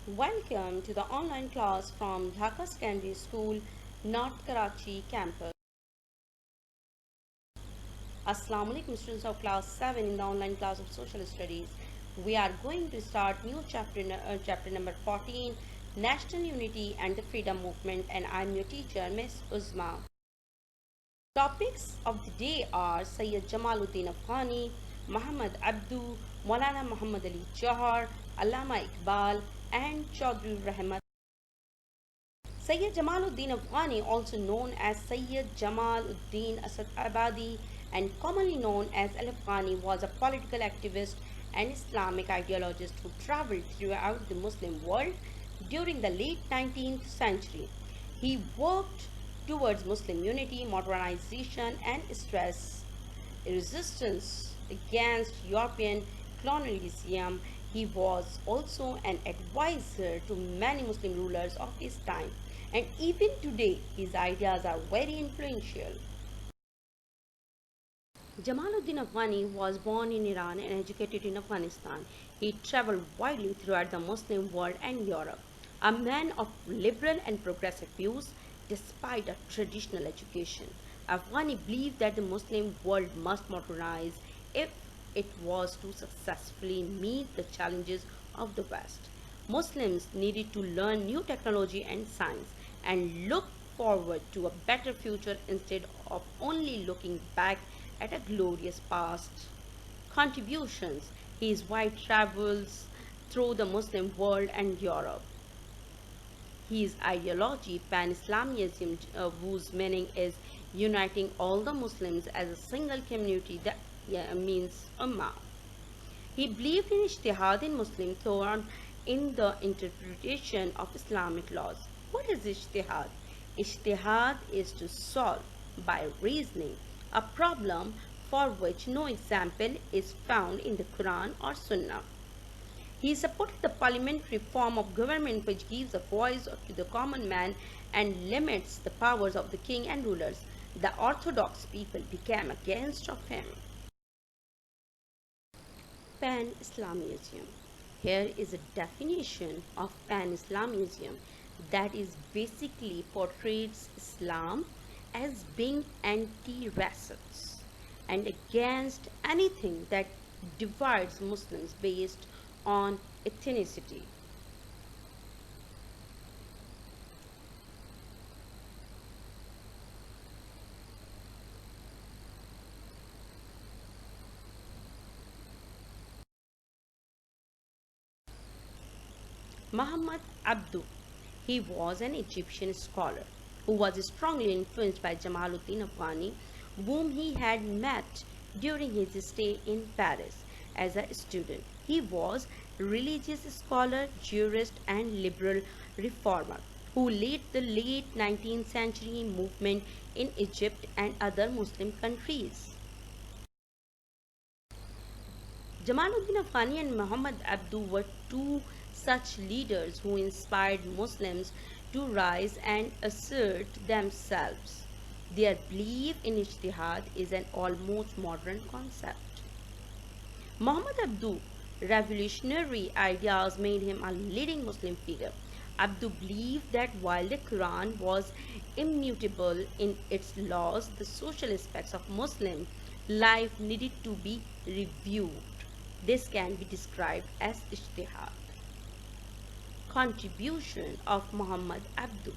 Welcome to the online class from Dhaka Secondary School, North Karachi campus. Assalamu alaikum students of class 7 in the online class of social studies. We are going to start new chapter number 14, National Unity and the Freedom Movement, and I am your teacher Miss Uzma. Topics of the day are Sayyid Jamaluddin Afghani, Muhammad Abdu, Maulana Muhammad Ali Jauhar, Allama Iqbal, and Chaudhry Rahmat. Sayyid Jamaluddin Afghani, also known as Sayyid Jamaluddin Asad Abadi and commonly known as Al-Afghani, was a political activist and Islamic ideologist who traveled throughout the Muslim world during the late 19th century. He worked towards Muslim unity, modernization, and stress resistance against European colonialism. He was also an advisor to many Muslim rulers of his time, and even today his ideas are very influential. Jamaluddin Afghani was born in Iran and educated in Afghanistan. He traveled widely throughout the Muslim world and Europe. A man of liberal and progressive views, despite a traditional education, Afghani believed that the Muslim world must modernize if it was to successfully meet the challenges of the West. Muslims needed to learn new technology and science and look forward to a better future instead of only looking back at a glorious past. Contributions. His wide travels through the Muslim world and Europe. His ideology, Pan-Islamism, whose meaning is uniting all the Muslims as a single community, that means Ummah. He believed in ijtihad in Muslim thought in the interpretation of Islamic laws. What is ijtihad? Ijtihad is to solve by reasoning a problem for which no example is found in the Quran or Sunnah. He supported the parliamentary form of government which gives a voice to the common man and limits the powers of the king and rulers. The orthodox people became against of him. Pan-Islamism. Here is a definition of Pan-Islamism that is basically portrays Islam as being anti-racist and against anything that divides Muslims based on ethnicity. Muhammad Abdu. He was an Egyptian scholar who was strongly influenced by Jamaluddin Afghani, whom he had met during his stay in Paris as a student. He was a religious scholar, jurist, and liberal reformer who led the late 19th century movement in Egypt and other Muslim countries. Jamaluddin Afghani and Muhammad Abdu were two such leaders who inspired Muslims to rise and assert themselves. Their belief in ijtihad is an almost modern concept. Muhammad Abdu's revolutionary ideas made him a leading Muslim figure. Abdu believed that while the Quran was immutable in its laws, the social aspects of Muslim life needed to be reviewed. This can be described as ijtihad. Contribution of Muhammad Abdu.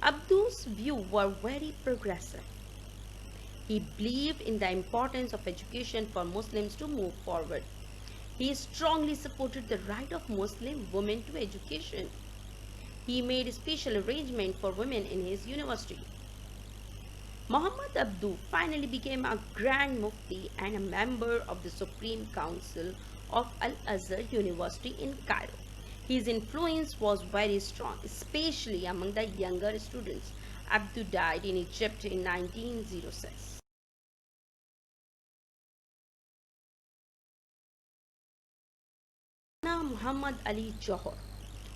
Abdu's views were very progressive. He believed in the importance of education for Muslims to move forward. He strongly supported the right of Muslim women to education. He made special arrangements for women in his university. Muhammad Abdu finally became a Grand Mufti and a member of the Supreme Council of Al-Azhar University in Cairo. His influence was very strong, especially among the younger students. Abdu died in Egypt in 1906. Muhammad Ali Jauhar,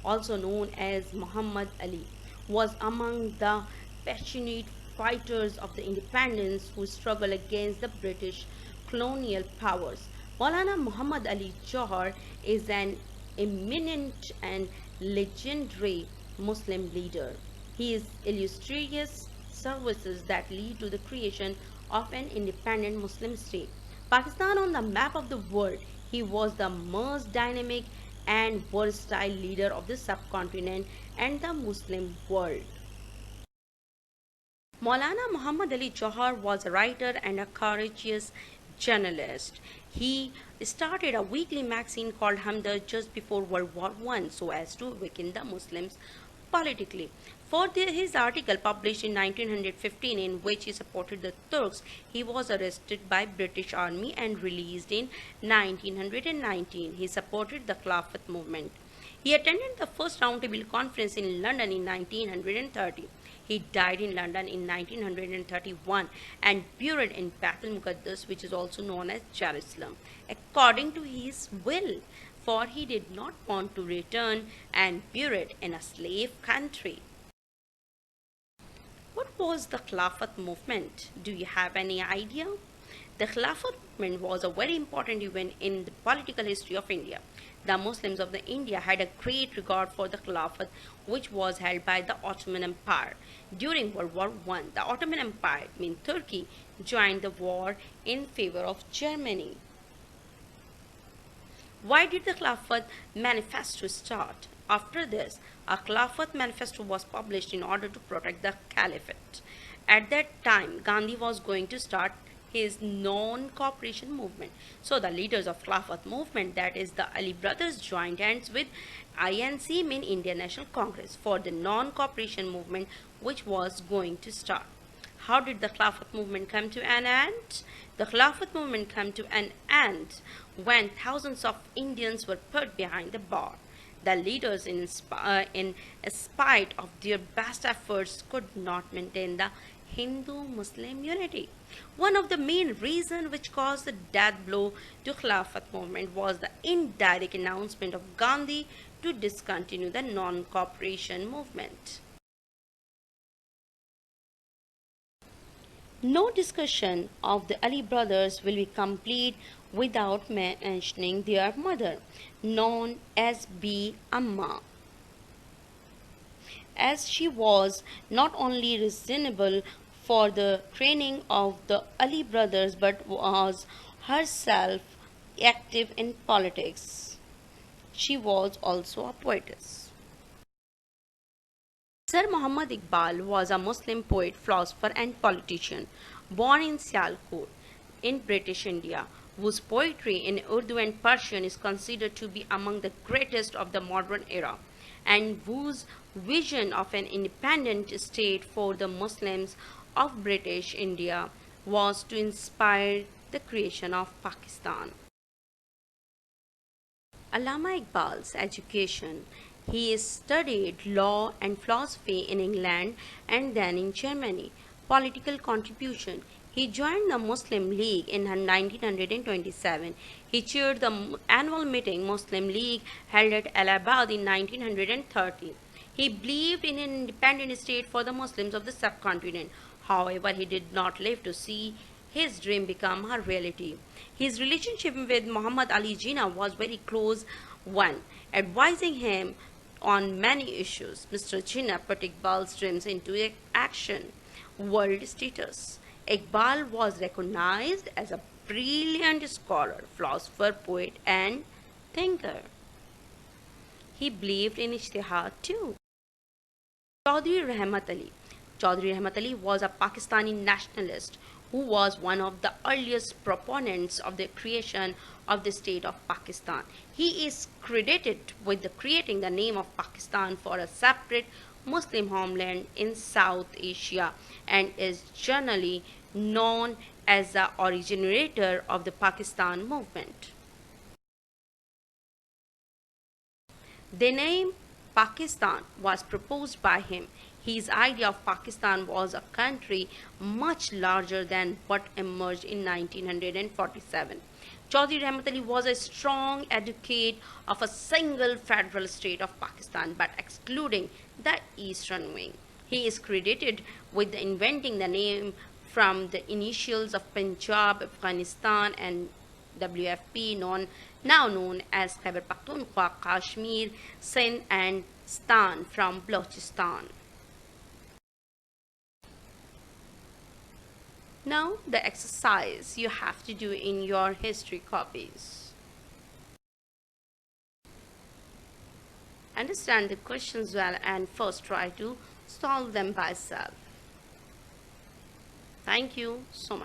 also known as Muhammad Ali, was among the passionate fighters of the independence who struggled against the British colonial powers. Maulana Muhammad Ali Jauhar is an eminent and legendary Muslim leader. His illustrious services that lead to the creation of an independent Muslim state. Pakistan on the map of the world, he was the most dynamic and versatile leader of the subcontinent and the Muslim world. Maulana Muhammad Ali Jauhar was a writer and a courageous journalist. He started a weekly magazine called Hamdard just before World War I so as to awaken the Muslims politically. For his article published in 1915 in which he supported the Turks, he was arrested by British Army and released in 1919. He supported the Khilafat movement. He attended the first Roundtable Conference in London in 1930. He died in London in 1931 and buried in Baitul Muqaddas, which is also known as Jerusalem, according to his will, for he did not want to return and buried in a slave country. What was the Khilafat movement? Do you have any idea? The Khilafat movement was a very important event in the political history of India. The Muslims of the India had a great regard for the Khilafat, which was held by the Ottoman Empire. During World War I, the Ottoman Empire, meaning Turkey, joined the war in favor of Germany. Why did the Khilafat manifesto start? After this, a Khilafat manifesto was published in order to protect the Caliphate. At that time, Gandhi was going to start his non-cooperation movement. So the leaders of Khilafat movement, that is the Ali brothers, joined hands with INC, mean Indian National Congress, for the non-cooperation movement which was going to start. How did the Khilafat movement come to an end? The Khilafat movement came to an end when thousands of Indians were put behind the bar. The leaders, in spite of their best efforts, could not maintain the Hindu-Muslim unity. One of the main reasons which caused the death blow to Khilafat movement was the indirect announcement of Gandhi to discontinue the non-cooperation movement. No discussion of the Ali brothers will be complete without mentioning their mother, known as Bi Amma, as she was not only responsible for the training of the Ali brothers but was herself active in politics. She was also a poetess. Sir Muhammad Iqbal was a Muslim poet, philosopher and politician born in Sialkot in British India, whose poetry in Urdu and Persian is considered to be among the greatest of the modern era, and whose vision of an independent state for the Muslims of British India was to inspire the creation of Pakistan. Allama Iqbal's education. He studied law and philosophy in England and then in Germany. Political contribution. He joined the Muslim League in 1927. He chaired the annual meeting Muslim League held at Allahabad in 1930. He believed in an independent state for the Muslims of the subcontinent. However, he did not live to see his dream become a reality. His relationship with Muhammad Ali Jinnah was very close one, advising him on many issues. Mr. Jinnah put Iqbal's dreams into action. World status. Iqbal was recognized as a brilliant scholar, philosopher, poet, and thinker. He believed in ijtihad too. Chaudhry Rahmat Ali. Chaudhry Rahmat Ali was a Pakistani nationalist who was one of the earliest proponents of the creation of the state of Pakistan. He is credited with creating the name of Pakistan for a separate Muslim homeland in South Asia and is generally known as the originator of the Pakistan movement. The name Pakistan was proposed by him. His idea of Pakistan was a country much larger than what emerged in 1947. Chaudhry Rahmat Ali was a strong advocate of a single federal state of Pakistan, but excluding the eastern wing. He is credited with inventing the name from the initials of Punjab, Afghanistan, and WFP, known now known as Khyber Pakhtunkhwa, Kashmir, Sindh, and Stan from Balochistan. Now, the exercise you have to do in your history copies. Understand the questions well and first try to solve them by self. Thank you so much.